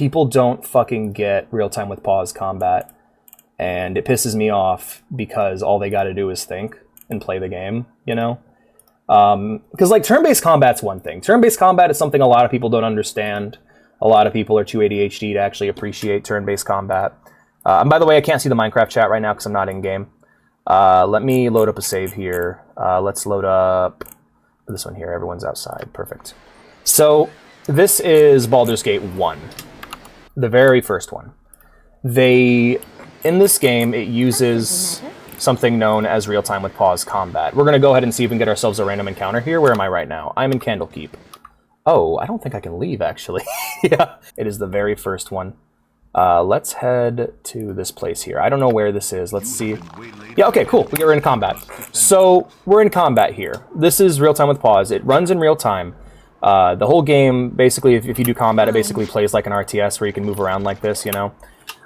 people don't fucking get real-time with pause combat, and it pisses me off because all they got to do is think and play the game, you know? Because, like, turn-based combat's one thing. Turn-based combat is something a lot of people don't understand. A lot of people are too ADHD to actually appreciate turn-based combat. And by the way, I can't see the Minecraft chat right now because I'm not in-game. Let me load up a save here. Let's load up this one here. Everyone's outside. Perfect. So this is Baldur's Gate 1, the very first one. In this game, it uses something known as real-time with pause combat. We're going to go ahead and see if we can get ourselves a random encounter here. Where am I right now? I'm in Candlekeep. Oh, I don't think I can leave, actually. Yeah, it is the very first one. Let's head to this place here. I don't know where this is. Let's see. Yeah, okay, cool. We're in combat. So, we're in combat here. This is real-time with pause. It runs in real time. The whole game, basically, if you do combat, it basically plays like an RTS where you can move around like this, you know?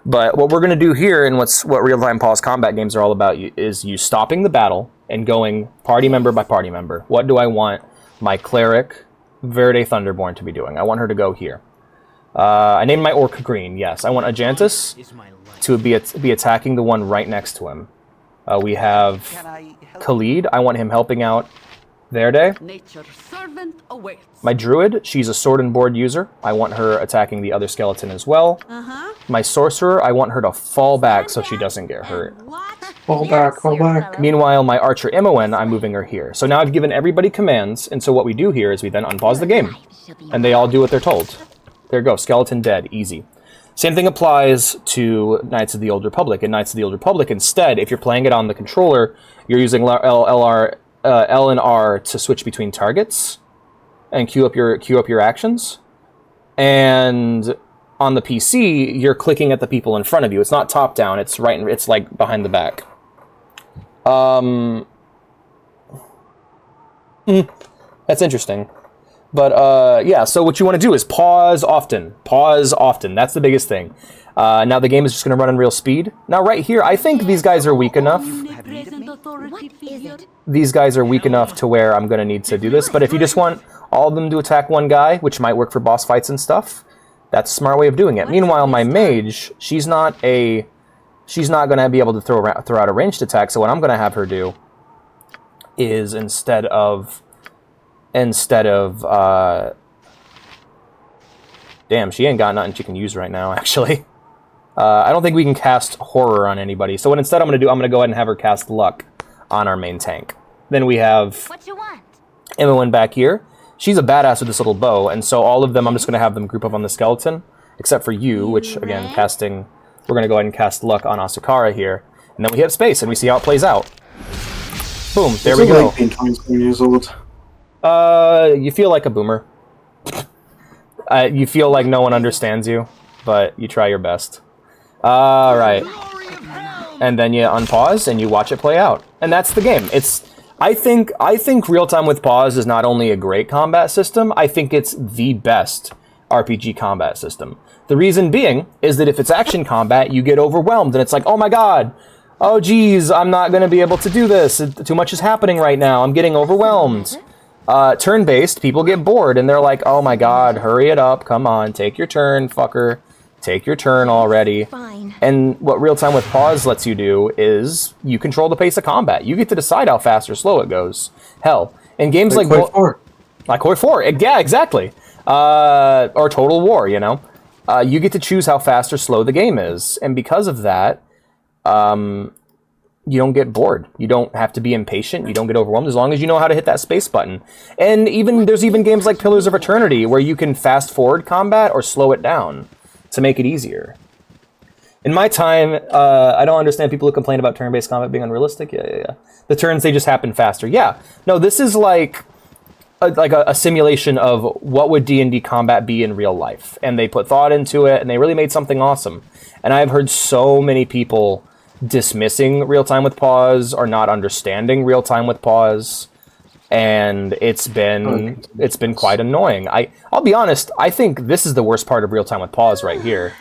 But what we're going to do here, and what real-time pause combat games are all about, is you stopping the battle and going party member by party member. What do I want my cleric, Verde Thunderborn, to be doing? I want her to go here. I named my orc green, yes. I want Ajantis to be attacking the one right next to him. We have Khalid. I want him helping out Verde. My druid, she's a sword and board user. I want her attacking the other skeleton as well. My sorcerer, I want her to fall back so she doesn't get hurt. Fall back, fall back. Meanwhile, my archer Imoen, I'm moving her here. So now I've given everybody commands, and so what we do here is we then unpause the game. And they all do what they're told. There you go, skeleton dead, easy. Same thing applies to Knights of the Old Republic. In Knights of the Old Republic, instead, if you're playing it on the controller, you're using L and R to switch between targets and queue up your actions. And on the PC, you're clicking at the people in front of you. It's not top down. It's it's like behind the back. That's interesting. But yeah, so what you want to do is pause often. Pause often. That's the biggest thing. Now the game is just going to run in real speed. Now right here, I think these guys are weak enough. These guys are weak enough to where I'm going to need to do this. But if you just want all of them to attack one guy, which might work for boss fights and stuff, that's a smart way of doing it. Meanwhile, my mage, she's not going to be able to throw out a ranged attack. So what I'm going to have her do is instead of damn, she ain't got nothing she can use right now, actually. I don't think we can cast Horror on anybody. So what instead I'm going to do, I'm going to go ahead and have her cast Luck on our main tank. Then we have Imoen back here. She's a badass with this little bow, and so all of them, I'm just going to have them group up on the skeleton, except for you, which, again, we're going to go ahead and cast Luck on Asukara here. And then we hit space, and we see how it plays out. Boom, there we go. Like being 27 years old. You feel like a boomer. You feel like no one understands you, but you try your best. Alright. And then you unpause and you watch it play out. And that's the game. I think real-time with pause is not only a great combat system, I think it's the best RPG combat system. The reason being is that if it's action combat, you get overwhelmed and it's like, oh my god, oh geez, I'm not going to be able to do this. Too much is happening right now. I'm getting overwhelmed. Turn-based, people get bored, and they're like, oh my god, hurry it up, come on, take your turn, fucker. Take your turn already. Fine. And what real-time with pause lets you do is you control the pace of combat. You get to decide how fast or slow it goes. Hell, in games like Hoi 4, yeah, exactly. Or Total War, you know? You get to choose how fast or slow the game is. And because of that, you don't get bored. You don't have to be impatient. You don't get overwhelmed as long as you know how to hit that space button. And there's even games like Pillars of Eternity where you can fast forward combat or slow it down to make it easier. In my time, I don't understand people who complain about turn-based combat being unrealistic. Yeah. The turns, they just happen faster. Yeah. No, this is like a simulation of what would D&D combat be in real life. And they put thought into it, and they really made something awesome. And I've heard so many people dismissing real-time with pause or not understanding real-time with pause. And it's been quite annoying. I'll be honest, I think this is the worst part of real-time with pause right here.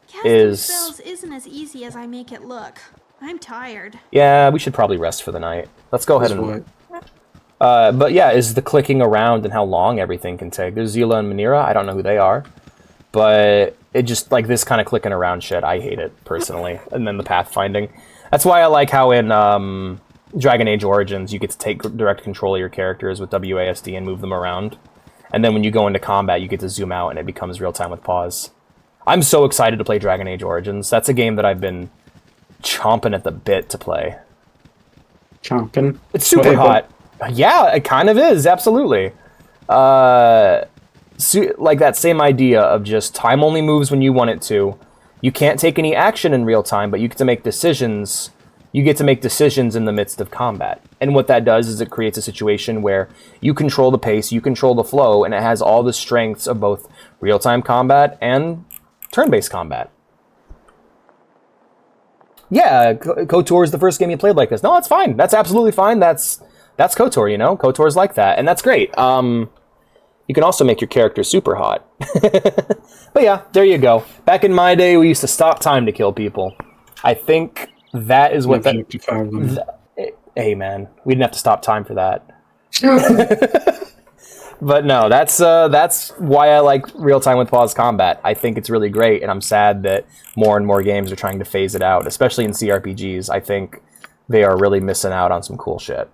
Casting spells isn't as easy as I make it look. I'm tired. Yeah, we should probably rest for the night. Let's go ahead and... but yeah, is the clicking around and how long everything can take. There's Zila and Manira, I don't know who they are. But it just, like, this kind of clicking around shit, I hate it, personally. And then the pathfinding. That's why I like how in Dragon Age Origins, you get to take direct control of your characters with WASD and move them around. And then when you go into combat, you get to zoom out and it becomes real-time with pause. I'm so excited to play Dragon Age Origins. That's a game that I've been chomping at the bit to play. Chomping? It's super hot. Yeah, it kind of is, absolutely. Like that same idea of just time only moves when you want it to. You can't take any action in real time, but you get to make decisions. You get to make decisions in the midst of combat. And what that does is it creates a situation where you control the pace, you control the flow, and it has all the strengths of both real-time combat and turn-based combat. Yeah, KOTOR is the first game you played like this. No, that's fine. That's absolutely fine. That's KOTOR, you know? KOTOR's like that, and that's great. You can also make your character super hot. But yeah, there you go. Back in my day, we used to stop time to kill people. I think that is what hey, man, we didn't have to stop time for that. But no, that's why I like real-time with pause combat. I think it's really great, and I'm sad that more and more games are trying to phase it out, especially in CRPGs. I think they are really missing out on some cool shit.